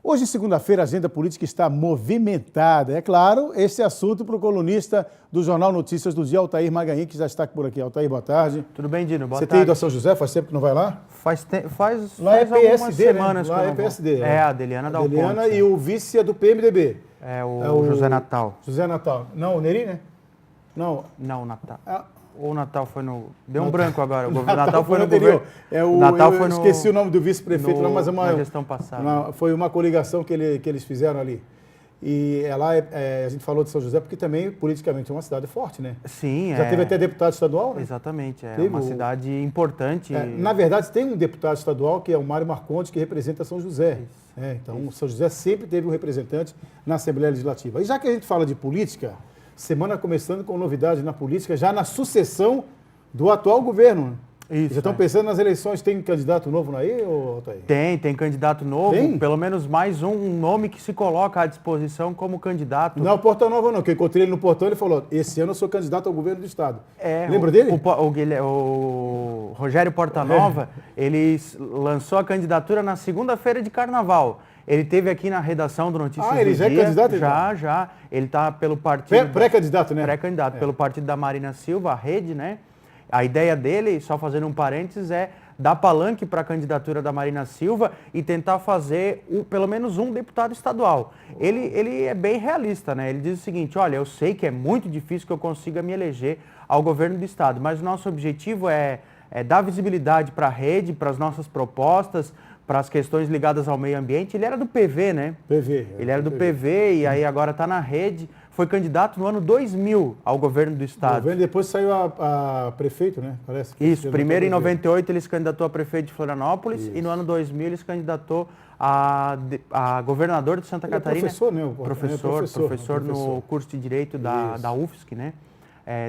Hoje, segunda-feira, a agenda política está movimentada. É claro, esse assunto para o colunista do Jornal Notícias do Dia, Altair Maganhin, que já está por aqui. Altair, boa tarde. Tudo bem, Dino? Boa tarde. Você tem ido a São José? Faz tempo que não vai lá? Faz lá é PSD, algumas semanas, né? Lá é PSD. É, a Adeliana Dal Ponte. Adeliana e o vice é do PMDB. É o José Natal. José Natal. Não, o Neri, né? Não. Não, o Natal. Ah. O Natal foi no... Deu um branco agora. O Natal foi no anterior. governo. Natal foi no... Esqueci o nome do vice-prefeito lá, mas na gestão passada. Foi uma coligação que eles fizeram ali. E lá a gente falou de São José porque também, politicamente, é uma cidade forte, né? Sim, Já teve até deputado estadual, né? Exatamente, é uma cidade importante. Na verdade, tem um deputado estadual, que é o Mário Marcondes, que representa São José. Então, São José sempre teve um representante na Assembleia Legislativa. E já que a gente fala de política... Semana começando com novidades na política, já na sucessão do atual governo. Isso, já estão pensando nas eleições, tem candidato novo aí, Altair? Tem candidato novo, pelo menos mais um nome que se coloca à disposição como candidato. Não, Porta Nova não, que eu encontrei ele no portão, ele falou, esse ano eu sou candidato ao governo do estado. Lembra dele? O Rogério Portanova, ele lançou a candidatura na segunda-feira de carnaval. Ele esteve aqui na redação do Notícias do Dia. Ele já é candidato? Já. Ele está pelo partido... Pré-candidato, né? Pré-candidato, pelo partido da Marina Silva, a Rede, né? A ideia dele, só fazendo um parênteses, é dar palanque para a candidatura da Marina Silva e tentar fazer pelo menos um deputado estadual. Ele é bem realista, né? Ele diz o seguinte, olha, eu sei que é muito difícil que eu consiga me eleger ao governo do estado, mas o nosso objetivo é dar visibilidade para a Rede, para as nossas propostas, para as questões ligadas ao meio ambiente. Ele era do PV, né? Ele era do PV e aí agora está na Rede. Foi candidato no ano 2000 ao governo do estado. Depois saiu a prefeito, né? Parece. Isso, primeiro em 98 ele se candidatou a prefeito de Florianópolis e no ano 2000 ele se candidatou a governador de Santa Catarina. Professor, né? Professor no curso de Direito da UFSC, né?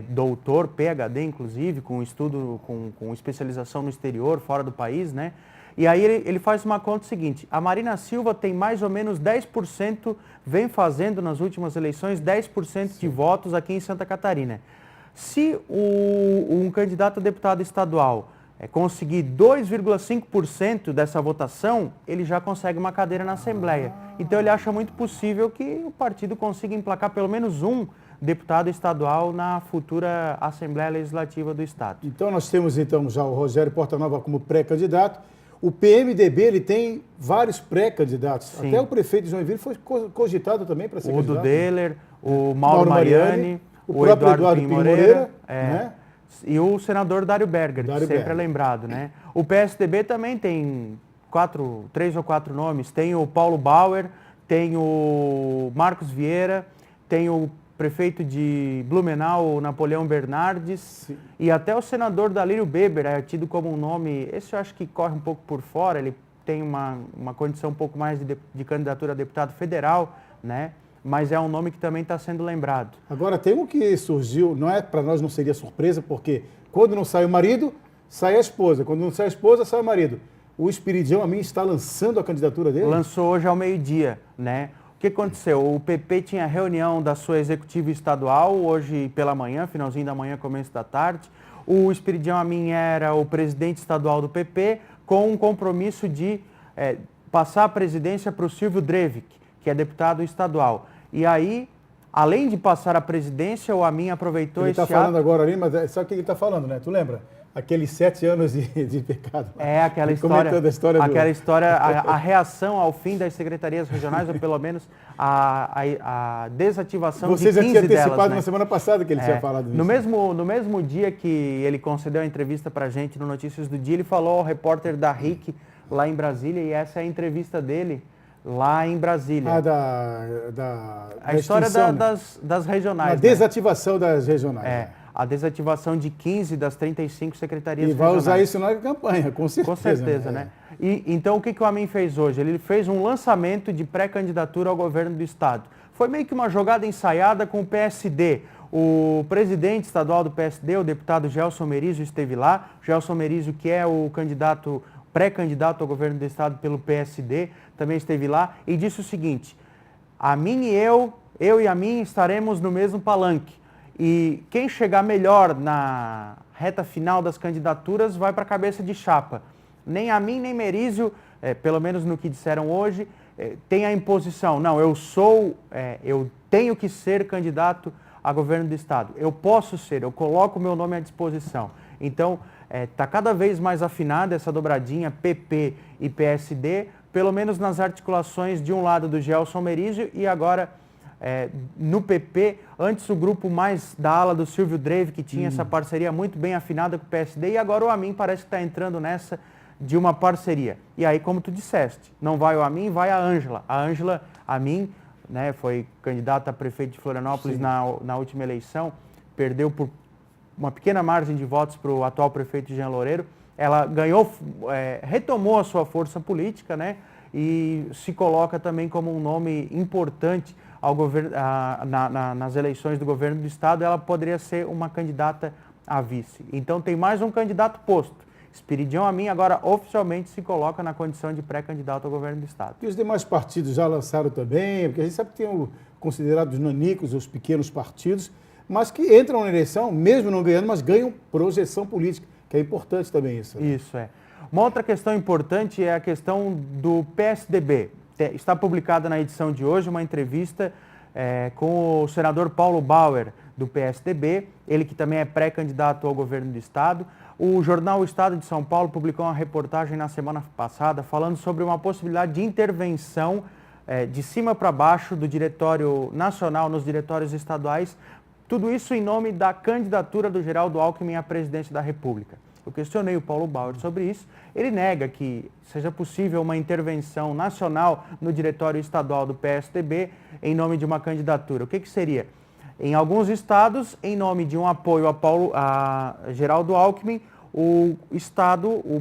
Doutor, PhD, inclusive, com estudo, com especialização no exterior, fora do país, né? E aí ele faz uma conta seguinte, a Marina Silva tem mais ou menos 10%, vem fazendo nas últimas eleições 10% de votos aqui em Santa Catarina. Se um candidato a deputado estadual conseguir 2,5% dessa votação, ele já consegue uma cadeira na Assembleia. Então ele acha muito possível que o partido consiga emplacar pelo menos um deputado estadual na futura Assembleia Legislativa do Estado. Então nós temos já o Rogério Portanova como pré-candidato. O PMDB ele tem vários pré-candidatos. Sim. Até o prefeito de Joinville foi cogitado também para ser candidato. O Udo Deller, o Mauro Mariani, o próprio Eduardo Pinho Moreira, né? E o senador Dário Berger, que sempre é lembrado, né? O PSDB também tem 3 ou 4 nomes. Tem o Paulo Bauer, tem o Marcos Vieira, tem o prefeito de Blumenau, o Napoleão Bernardes, sim, e até o senador Dalírio Beber é tido como um nome, esse eu acho que corre um pouco por fora, ele tem uma condição um pouco mais de candidatura a deputado federal, né? Mas é um nome que também está sendo lembrado. Agora, tem um que surgiu, para nós não seria surpresa, porque quando não sai o marido, sai a esposa. Quando não sai a esposa, sai o marido. O Espiridião Amin está lançando a candidatura dele? Lançou hoje ao meio-dia, né? O que aconteceu? O PP tinha reunião da sua executiva estadual, hoje pela manhã, finalzinho da manhã, começo da tarde. O Espiridião Amin era o presidente estadual do PP, com um compromisso de passar a presidência para o Silvio Drevik, que é deputado estadual. E aí, além de passar a presidência, o Amin aproveitou esse ato... Ele está falando agora ali, mas sabe o que ele está falando, né? Tu lembra? Aqueles 7 anos de pecado. Aquela história, a reação ao fim das secretarias regionais, ou pelo menos a desativação de 15 delas. Você já tinha antecipado na semana passada que ele tinha falado isso. No mesmo dia que ele concedeu a entrevista para a gente no Notícias do Dia, ele falou ao repórter da RIC lá em Brasília, e essa é a entrevista dele lá em Brasília. A história das regionais. A desativação das regionais. A desativação de 15 das 35 secretarias regionais. E vai regionais. usar isso na campanha, com certeza. Com certeza, né? E, então, o que o Amin fez hoje? Ele fez um lançamento de pré-candidatura ao governo do Estado. Foi meio que uma jogada ensaiada com o PSD. O presidente estadual do PSD, o deputado Gelson Merizio, esteve lá. Gelson Merizio, que é o pré-candidato ao governo do Estado pelo PSD, também esteve lá e disse o seguinte, Amin e eu e Amin estaremos no mesmo palanque. E quem chegar melhor na reta final das candidaturas vai para a cabeça de chapa. Nem Amin nem Merizio, pelo menos no que disseram hoje, tem a imposição, não, eu tenho que ser candidato a governo do Estado. Eu posso ser, eu coloco o meu nome à disposição. Então, está cada vez mais afinada essa dobradinha PP e PSD, pelo menos nas articulações de um lado do Gelson Merizio e agora no PP, antes o grupo mais da ala do Silvio Dreve, que tinha essa parceria muito bem afinada com o PSD, e agora o Amin parece que está entrando nessa de uma parceria. E aí, como tu disseste, não vai o Amin, vai a Ângela. A Ângela Amin, né, foi candidata a prefeito de Florianópolis na última eleição, perdeu por uma pequena margem de votos para o atual prefeito Jean Loureiro. Ela ganhou, retomou a sua força política, né, e se coloca também como um nome importante ao governo, nas eleições do governo do Estado. Ela poderia ser uma candidata a vice. Então tem mais um candidato posto. Esperidião Amin agora oficialmente se coloca na condição de pré-candidato ao governo do Estado. E os demais partidos já lançaram também, porque a gente sabe que tem considerados nanicos, os pequenos partidos, mas que entram na eleição, mesmo não ganhando, mas ganham projeção política, que é importante também isso. Né? Isso, Uma outra questão importante é a questão do PSDB. Está publicada na edição de hoje uma entrevista com o senador Paulo Bauer, do PSDB, ele que também é pré-candidato ao governo do Estado. O jornal O Estado de São Paulo publicou uma reportagem na semana passada falando sobre uma possibilidade de intervenção de cima para baixo do Diretório Nacional nos diretórios estaduais, tudo isso em nome da candidatura do Geraldo Alckmin à presidência da República. Eu questionei o Paulo Bauer sobre isso. Ele nega que seja possível uma intervenção nacional no diretório estadual do PSDB em nome de uma candidatura. O que seria? Em alguns estados, em nome de um apoio a Geraldo Alckmin, o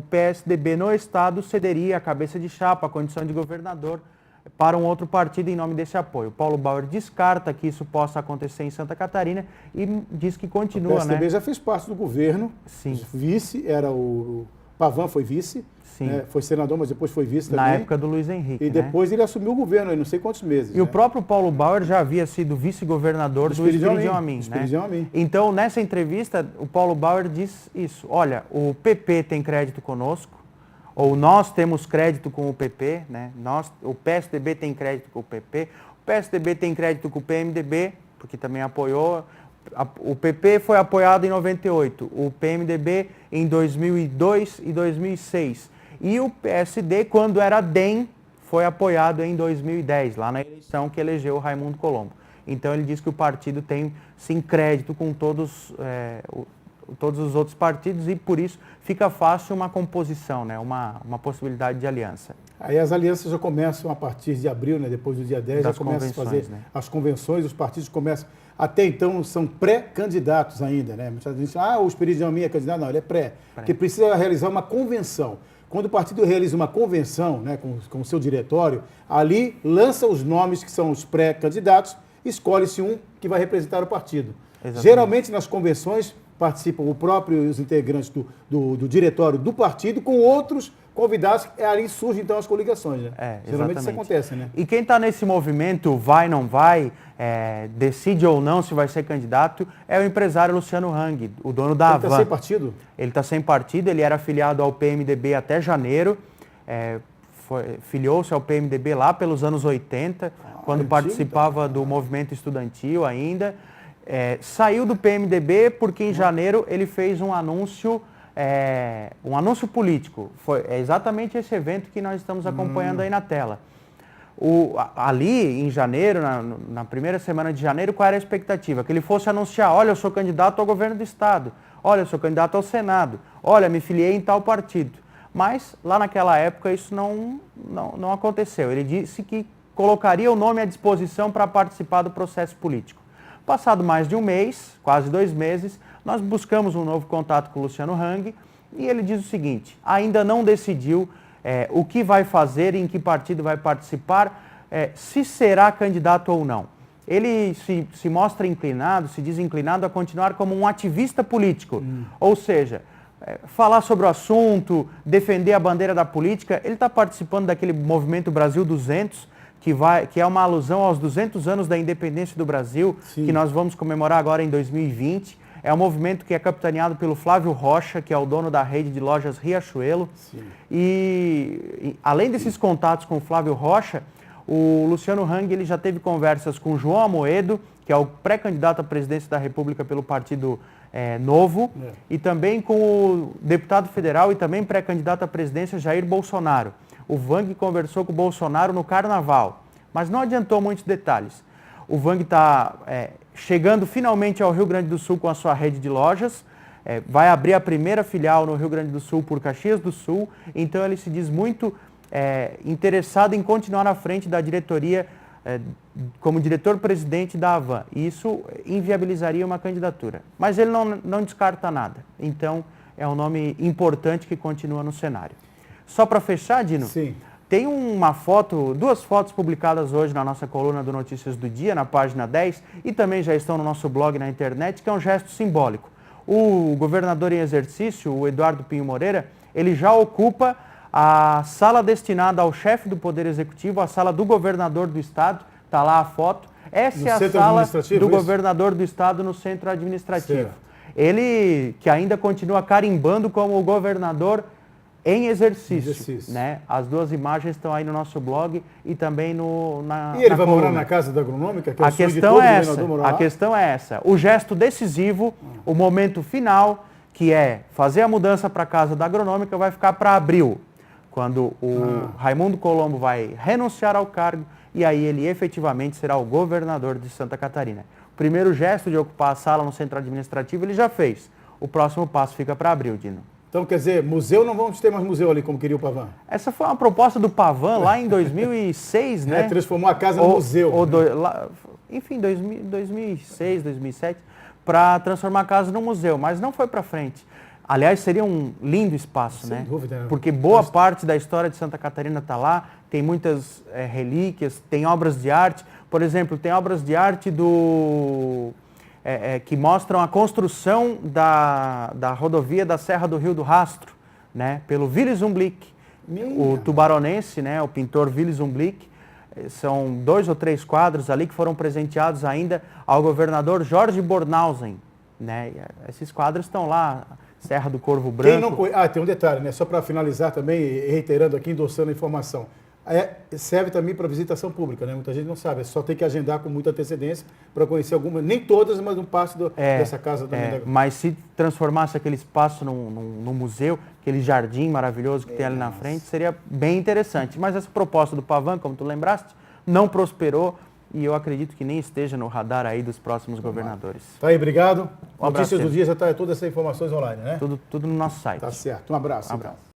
PSDB no estado cederia a cabeça de chapa, a condição de governador, para um outro partido em nome desse apoio. Paulo Bauer descarta que isso possa acontecer em Santa Catarina e diz que continua, O PSDB já fez parte do governo. Sim. Vice, era o Pavan foi vice, foi senador, mas depois foi vice também. Na época do Luiz Henrique, E depois ele assumiu o governo, aí não sei quantos meses. E o próprio Paulo Bauer já havia sido vice-governador do Esperidião Amin. Então, nessa entrevista, o Paulo Bauer diz isso. Olha, o PP tem crédito conosco, ou nós temos crédito com o PP, né? O PSDB tem crédito com o PP, o PSDB tem crédito com o PMDB, porque também apoiou. O PP foi apoiado em 98, o PMDB em 2002 e 2006. E o PSD, quando era DEM, foi apoiado em 2010, lá na eleição que elegeu o Raimundo Colombo. Então ele diz que o partido tem, sim, crédito com todos os outros partidos e por isso fica fácil uma composição, né? uma possibilidade de aliança. Aí as alianças já começam a partir de abril, né? Depois do dia 10, já começam a fazer as convenções, os partidos começam. Até então são pré-candidatos ainda, né? Muita gente diz, o Esperidião Amin é candidato. Não, ele é pré, porque precisa realizar uma convenção. Quando o partido realiza uma convenção, né, com o seu diretório, ali lança os nomes que são os pré-candidatos, escolhe-se um que vai representar o partido. Exatamente. Geralmente nas convenções participam os integrantes do diretório do partido com outros convidados, ali surgem então as coligações, né? Geralmente isso acontece, né? E quem está nesse movimento vai, não vai, decide ou não se vai ser candidato, é o empresário Luciano Hang, o dono da Havan. Ele está sem partido? Ele está sem partido, ele era afiliado ao PMDB até janeiro, filiou-se ao PMDB lá pelos anos 80, quando participava do movimento estudantil ainda. Saiu do PMDB porque em janeiro ele fez um anúncio político. É exatamente esse evento que nós estamos acompanhando aí na tela. Ali em janeiro, na primeira semana de janeiro, qual era a expectativa? Que ele fosse anunciar, olha, eu sou candidato ao governo do Estado, olha, eu sou candidato ao Senado, olha, me filiei em tal partido. Mas lá naquela época isso não aconteceu. Ele disse que colocaria o nome à disposição para participar do processo político. Passado mais de um mês, quase 2 meses, nós buscamos um novo contato com o Luciano Hang e ele diz o seguinte, ainda não decidiu o que vai fazer e em que partido vai participar, se será candidato ou não. Ele se mostra inclinado, se diz inclinado a continuar como um ativista político, ou seja, falar sobre o assunto, defender a bandeira da política. Ele está participando daquele movimento Brasil 200, que é uma alusão aos 200 anos da independência do Brasil, que nós vamos comemorar agora em 2020. É um movimento que é capitaneado pelo Flávio Rocha, que é o dono da rede de lojas Riachuelo. E além desses contatos com o Flávio Rocha, O Luciano Hang ele já teve conversas com João Amoedo, que é o pré-candidato à presidência da República pelo Partido Novo, e também com o deputado federal e também pré-candidato à presidência Jair Bolsonaro. O Wang conversou com o Bolsonaro no Carnaval, mas não adiantou muitos detalhes. O Wang está chegando finalmente ao Rio Grande do Sul com a sua rede de lojas, vai abrir a primeira filial no Rio Grande do Sul por Caxias do Sul, então ele se diz muito interessado em continuar à frente da diretoria como diretor-presidente da Havan. E isso inviabilizaria uma candidatura. Mas ele não descarta nada. Então, é um nome importante que continua no cenário. Só para fechar, Dino, sim, tem duas fotos publicadas hoje na nossa coluna do Notícias do Dia, na página 10, e também já estão no nosso blog na internet, que é um gesto simbólico. O governador em exercício, o Eduardo Pinho Moreira, ele já ocupa a sala destinada ao chefe do Poder Executivo, a sala do governador do Estado, está lá a foto. Essa é a sala do governador do Estado no centro administrativo. Certo. Ele que ainda continua carimbando como o governador em exercício. Né? As duas imagens estão aí no nosso blog e também na E ele vai coluna. morar na Casa da Agronômica? Que é A questão é essa. O gesto decisivo, o momento final, que é fazer a mudança para a Casa da Agronômica, vai ficar para abril, quando o Raimundo Colombo vai renunciar ao cargo e aí ele efetivamente será o governador de Santa Catarina. O primeiro gesto de ocupar a sala no centro administrativo ele já fez. O próximo passo fica para abril, Dino. Então, quer dizer, museu, não vamos ter mais museu ali, como queria o Pavan? Essa foi uma proposta do Pavan lá em 2006, né? Transformou a casa no museu. Enfim, 2006, 2007, para transformar a casa num museu, mas não foi para frente. Aliás, seria um lindo espaço, Sem né? dúvida, né? Porque boa parte da história de Santa Catarina está lá, tem muitas relíquias, tem obras de arte. Por exemplo, tem obras de arte que mostram a construção da rodovia da Serra do Rio do Rastro, né? Pelo Willy Zumblick, o tubaronense, né? O pintor Willy Zumblick. São 2 ou 3 quadros ali que foram presenteados ainda ao governador Jorge Bornhausen, né? Esses quadros estão lá. Serra do Corvo Branco. Tem um detalhe, né? Só para finalizar também, reiterando aqui, endossando a informação. Serve também para visitação pública, né? Muita gente não sabe, só tem que agendar com muita antecedência para conhecer algumas, nem todas, mas um passo dessa casa também. Mas se transformasse aquele espaço num museu, aquele jardim maravilhoso que tem ali na frente, seria bem interessante. Mas essa proposta do Pavan, como tu lembraste, não prosperou. E eu acredito que nem esteja no radar aí dos próximos governadores. Tá aí, obrigado. Um abraço. Notícias do Dia já está todas essas informações online, né? Tudo no nosso site. Tá certo. Um abraço. Um abraço.